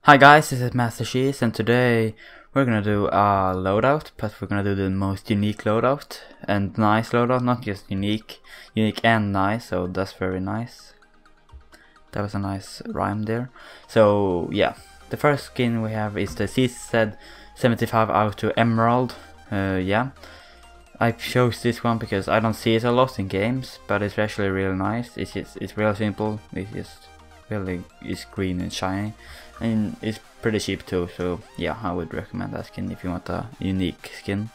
Hi guys, this is Master Cheese, and today we're gonna do a loadout, but we're gonna do the most unique loadout and nice loadout, not just unique and nice, so that's very nice. That was a nice rhyme there. So yeah, the first skin we have is the CZ 75 Auto Emerald. Yeah, I chose this one because I don't see it a lot in games, but it's actually really nice. It's real simple. It just really is green and shiny, and it's pretty cheap too. So yeah, I would recommend that skin if you want a unique skin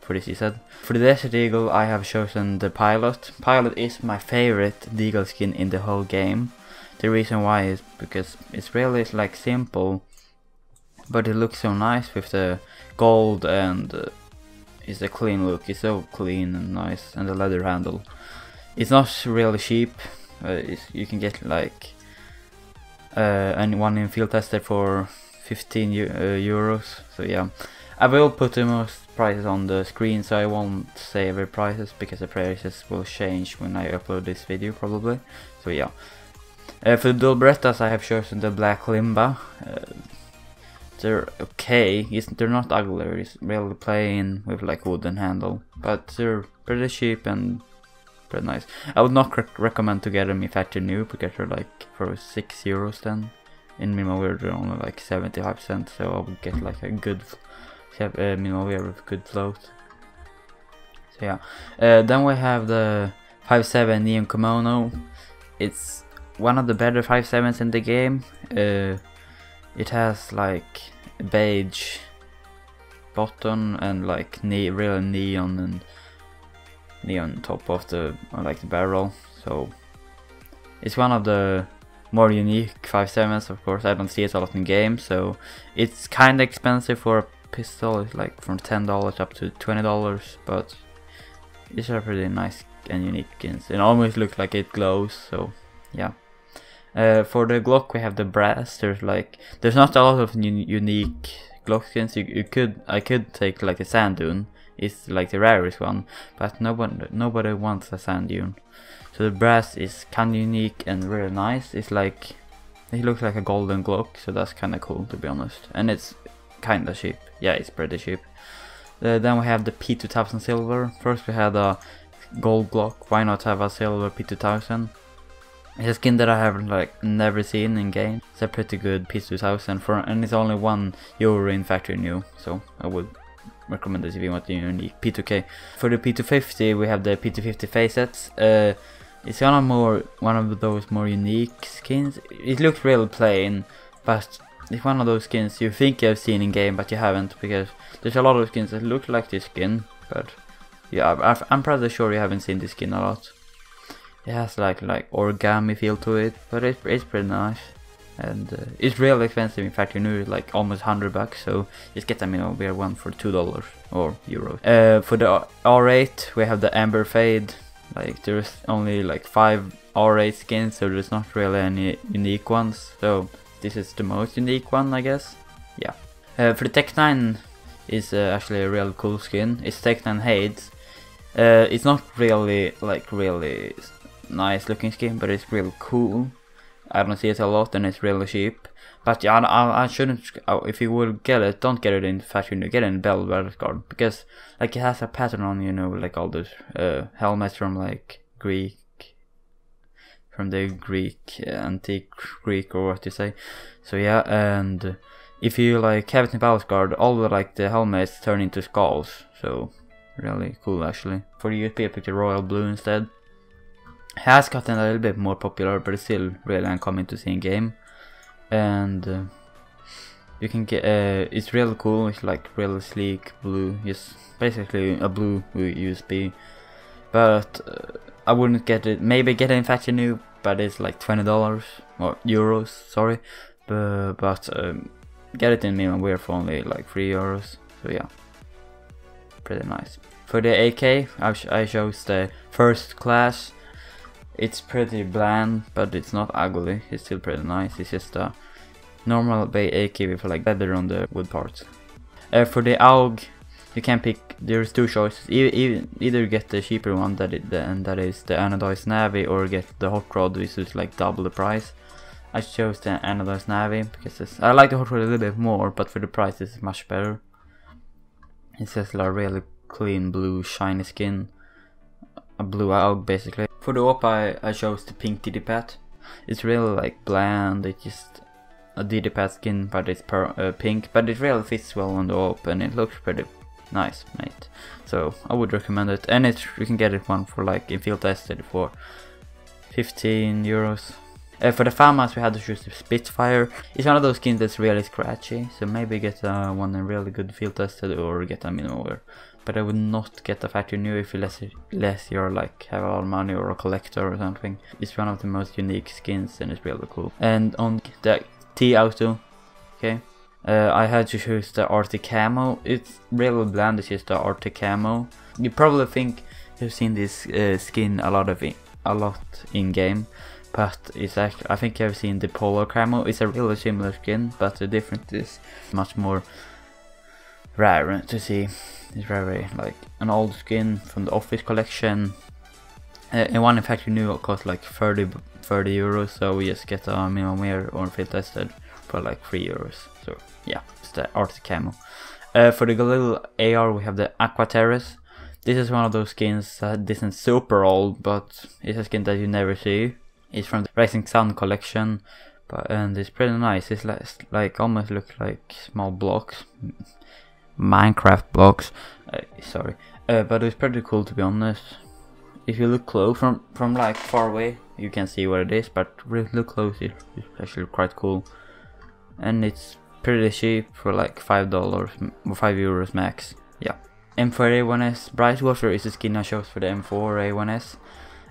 for this season. For the Desert Eagle, I have chosen the Pilot. Pilot is my favorite Deagle skin in the whole game. The reason why is because it's really like simple, but it looks so nice with the gold, and it's a clean look. It's so clean and nice, and the leather handle. It's not really cheap. You can get like one in field tester for 15 euros. So yeah, I will put the most prices on the screen, so I won't say every prices because the prices will change when I upload this video probably. So yeah. For the dual Berettas, I have chosen the Black Limba. They're okay. They're not ugly. It's really plain with like wooden handle, but they're pretty cheap and pretty nice. I would not recommend to get them in factory new because they're like for 6 euros. Then in minimum wear they're only like 75%. So I would get like a good minimum wear with good float. So yeah. Then we have the 5.7 Neon Kimono. It's one of the better 5.7s in the game. It has like a beige bottom and like real neon top of the the barrel. So it's one of the more unique 5.7s. Of course, I don't see it a lot in games, so it's kind of expensive for a pistol. It's like from $10 up to $20, but it's a pretty nice and unique skins. It almost looks like it glows. So yeah. For the Glock we have the brass. There's not a lot of unique Glock skins. I could take like a sand dune. It's like the rarest one, but nobody wants a sand dune. So the brass is kind of unique and really nice. It looks like a golden Glock, so that's kind of cool to be honest. And it's kind of cheap. Yeah, it's pretty cheap. Then we have the P2000 silver. First we had a gold Glock. Why not have a silver P2000? It's a skin that I have like never seen in game. It's a pretty good P2000 and it's only €1 in factory new, so I would recommend this if you want a unique P2K. For the P250 we have the P250 facets. It's one of those more unique skins. It looks real plain, but it's one of those skins you think you've seen in game but you haven't, because there's a lot of skins that look like this skin, but yeah, I'm pretty sure you haven't seen this skin a lot. It has like origami feel to it, but it's pretty nice, and it's really expensive. In fact, you know, like almost $100, so just get them, we have one for $2 or euros. For the R8, we have the Amber Fade. Like there's only like 5 R8 skins, so there's not really any unique ones. So this is the most unique one, I guess. Yeah. For the Tech 9 is actually a real cool skin. It's Tech 9 Hades. It's not really nice looking skin, but it's real cool. I don't see it a lot and it's really cheap. But yeah, I shouldn't, if you will get it, don't get it in fashion, get it in Belvedere card, because like it has a pattern on, like all those helmets from like the Greek, antique Greek, or what you say. So yeah, and if you like have it in Belvedere, all the helmets turn into skulls, so really cool actually. For the USP I picked the Royal Blue instead. Has gotten a little bit more popular, but it's still really uncommon to see in game. And you can get it's really cool. It's like really sleek blue. It's basically a blue USB, but I wouldn't get it. Maybe get it in factory new, but it's like $20 or euros. Sorry, but get it in minimum wear for only like €3. So yeah, pretty nice. For the AK, I chose the first class. It's pretty bland, but it's not ugly. It's still pretty nice. It's just a normal bay AK with like leather on the wood parts. For the AUG, you can pick. There's 2 choices. Either get the cheaper one and that is the anodized navy, or get the hot rod, which is like double the price. I chose the Anodized Navy because I like the hot rod a little bit more, but for the price it's much better. It's just like a really clean blue shiny skin, a blue AUG basically. For the op I chose the pink DD-Pad. It's really like bland, it's just a DD-Pad skin, but it's pink, but it really fits well on the op and it looks pretty nice, mate. So I would recommend it, and you can get it one for like in field tested for 15 euros. For the FAMAS we had to choose the Spitfire. It's one of those skins that's really scratchy, so maybe get one in really good field tested or get a minimum. But I would not get the factory new if unless you're like have a lot of money or a collector or something. It's one of the most unique skins and it's really cool. And on the T-Auto, okay, I had to choose the Arctic Camo. It's really bland, it's just the Arctic Camo. You probably think you've seen this skin a lot in game. But it's actually, I think I've seen the Polar Camo. It's a really similar skin, but the difference is much more rare to see. It's very like an old skin from the Office collection. And one in factory new cost like 30 euros, so we just get a minimum wear or field tested for like 3 euros. So yeah, it's the Arctic Camo. For the little AR we have the Aqua Terrace. This is one of those skins that isn't super old, but it's a skin that you never see. It's from the Rising Sun collection, and it's pretty nice. It's like almost looks like small blocks, Minecraft blocks. Sorry, but it's pretty cool to be honest. If you look close from like far away, you can see what it is, but really look close, it's actually quite cool, and it's pretty cheap for like $5 or €5 max. Yeah. M4A1S Brightwater is the skin I chose for the M4A1S.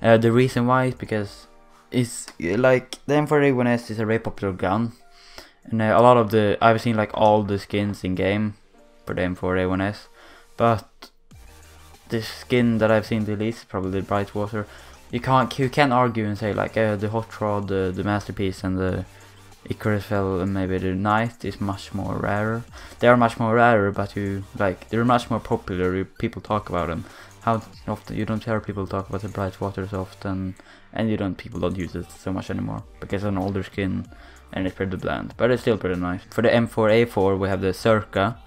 The reason why is because it's like the M4A1S is a very popular gun, and a lot of I've seen like all the skins in game for the M4A1S, but the skin that I've seen the least is probably the Brightwater. You can't argue and say like the Hot Rod, the Masterpiece, and the Icarus Fell, and maybe the Knight is much more rarer. They are much more rarer, but they're much more popular. People talk about them. How often you don't hear people talk about the Brightwater so often, and people don't use it so much anymore because it's an older skin and it's pretty bland, but it's still pretty nice. For the M4A4 we have the Circa.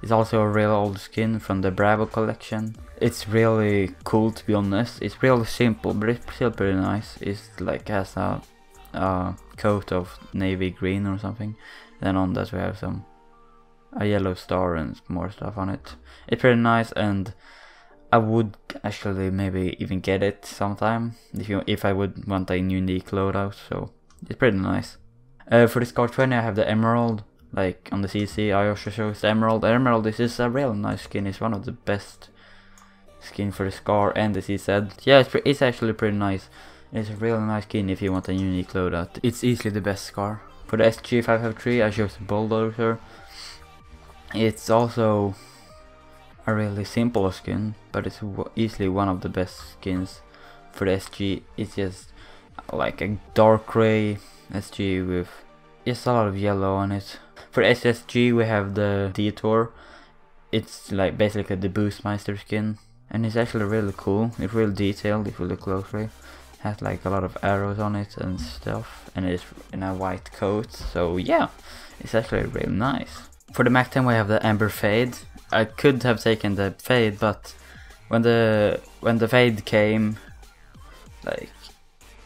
It's also a real old skin from the Bravo collection. It's really cool to be honest. It's really simple, but it's still pretty nice. It's like has a coat of navy green or something. Then on that we have a yellow star and more stuff on it. It's pretty nice, and I would actually maybe even get it sometime if I would want a unique loadout. So it's pretty nice. For the Scar 20 I have the Emerald. Like on the CC I also chose the Emerald. The Emerald is a real nice skin. It's one of the best skin for the Scar and the CZ. Yeah, it's actually pretty nice. It's a really nice skin if you want a unique loadout. It's easily the best Scar. For the SG553 I chose the Bulldozer. It's also a really simple skin, but it's easily one of the best skins for the SG. It's just like a dark grey SG with just a lot of yellow on it. For SSG we have the Detour. It's like basically the Boostmeister skin, and it's actually really cool. It's really detailed if you look closely. It has like a lot of arrows on it and stuff, and it's in a white coat, so yeah, it's actually really nice. For the Mac 10 we have the Amber Fade. I could have taken the Fade, but when the Fade came, like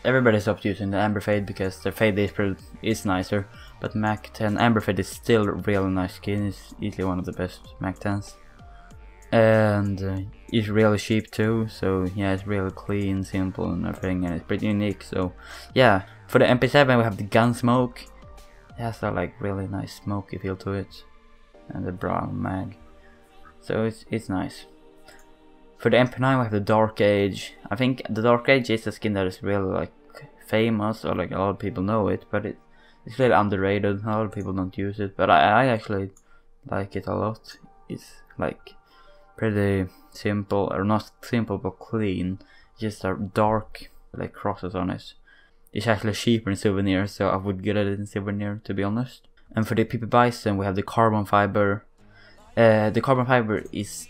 everybody stopped using the Amber Fade because the Fade is nicer. But Mac 10 Amber Fade is still a really nice skin. It's easily one of the best Mac 10s, and it's really cheap too. So yeah, it's really clean, simple, and everything, and it's pretty unique. So yeah, for the MP7 we have the Gunsmoke. It has a like really nice smoky feel to it, and the brown mag. So it's nice. For the MP9 we have the Dark Age. I think the Dark Age is a skin that is really like famous, or like a lot of people know it, but it's really underrated. A lot of people don't use it, but I actually like it a lot. It's like pretty simple, or not simple but clean. Just a dark like crosses on it. It's actually cheaper in souvenir, so I would get it in souvenir to be honest. And for the PP Bison we have the Carbon Fiber. The Carbon Fiber is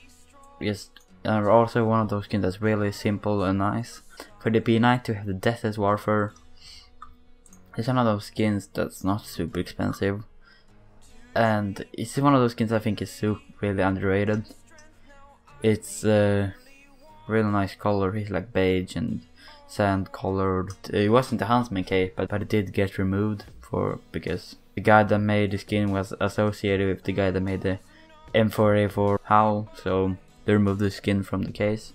just also one of those skins that's really simple and nice. For the P90 we have the Deathless Warfare. It's one of those skins that's not super expensive, and it's one of those skins I think is really underrated. It's a really nice color. He's like beige and sand colored. It wasn't the Huntsman cape, but it did get removed because the guy that made the skin was associated with the guy that made the M4A4 Howl, so they removed the skin from the case.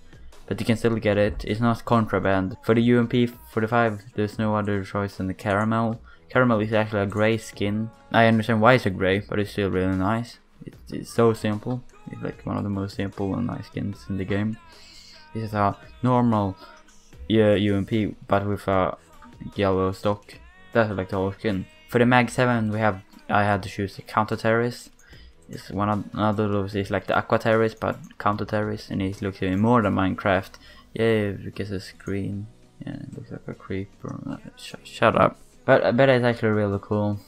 But you can still get it. It's not contraband. For the UMP 45, there's no other choice than the caramel. Caramel is actually a grey skin. I understand why it's a grey, but it's still really nice. It's so simple. It's like one of the most simple and nice skins in the game. This is a normal UMP, but with a yellow stock. That's like the whole skin. For the Mag 7, I had to choose the Counter Terrorist. It's another of those is like the Aqua Terrorist, but Counter Terrorist, and it looks even more than Minecraft. Yeah, because it's green. Yeah, it looks like a creeper. Shut up. But I bet it's actually really cool.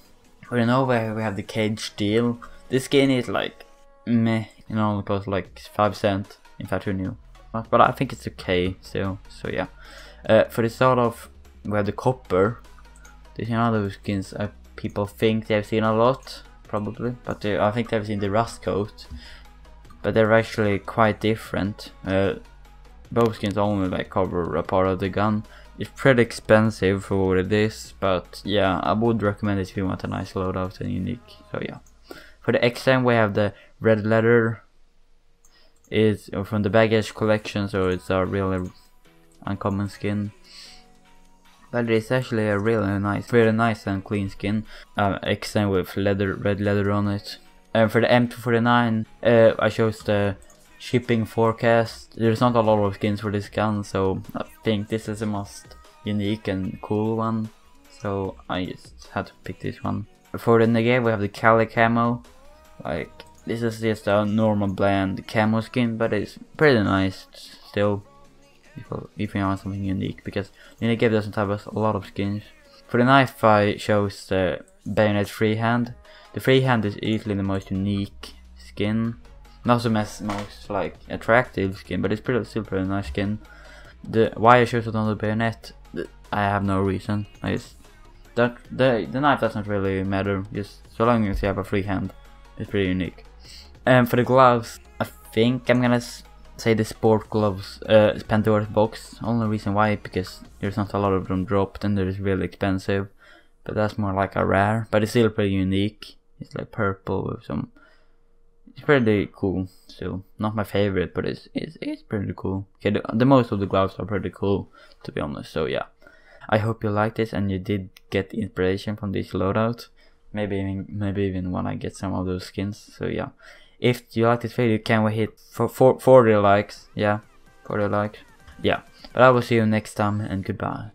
For the Nova, we have the Cage Steel. This skin is like meh. It only costs like 5 cents in Factory New. But I think it's okay still. So yeah. For the sort of, we have the Copper. This is another skins people think they've seen a lot, probably, but I think they've seen the Rust Coat, but they're actually quite different. Both skins only like cover a part of the gun. It's pretty expensive for what it is, but yeah, I would recommend it if you want a nice loadout and unique. So yeah. For the XM, we have the Red Leather. It's from the Baggage collection, so it's a really uncommon skin. But it's actually a really nice and clean skin. XM with red leather on it. And for the M249, I chose the shipping forecast. There's not a lot of skins for this gun, so I think this is the most unique and cool one. So I just had to pick this one. For the Negev, we have the Cali Camo. Like, this is just a normal bland camo skin, but it's pretty nice still. If you want something unique, because the Negev doesn't have a lot of skins. For the knife, I chose the Bayonet Freehand. The Freehand is easily the most unique skin. Not the most like attractive skin, but it's still pretty nice skin. Why I chose it on the Bayonet, I have no reason. The knife doesn't really matter. Just so long as you have a freehand, it's pretty unique. And for the gloves, I think I'm gonna say the sport gloves Pandora's box. Only reason why, because there's not a lot of them dropped and they're really expensive, but that's more like a rare, but it's still pretty unique. It's like purple with some, it's pretty cool still. Not my favorite, but it's pretty cool. Okay, the most of the gloves are pretty cool, to be honest. So yeah, I hope you liked this and you did get inspiration from this loadout. Maybe even when I get some of those skins. So yeah, if you like this video, can we hit 40 likes? Yeah, 40 likes. Yeah, but I will see you next time, and goodbye.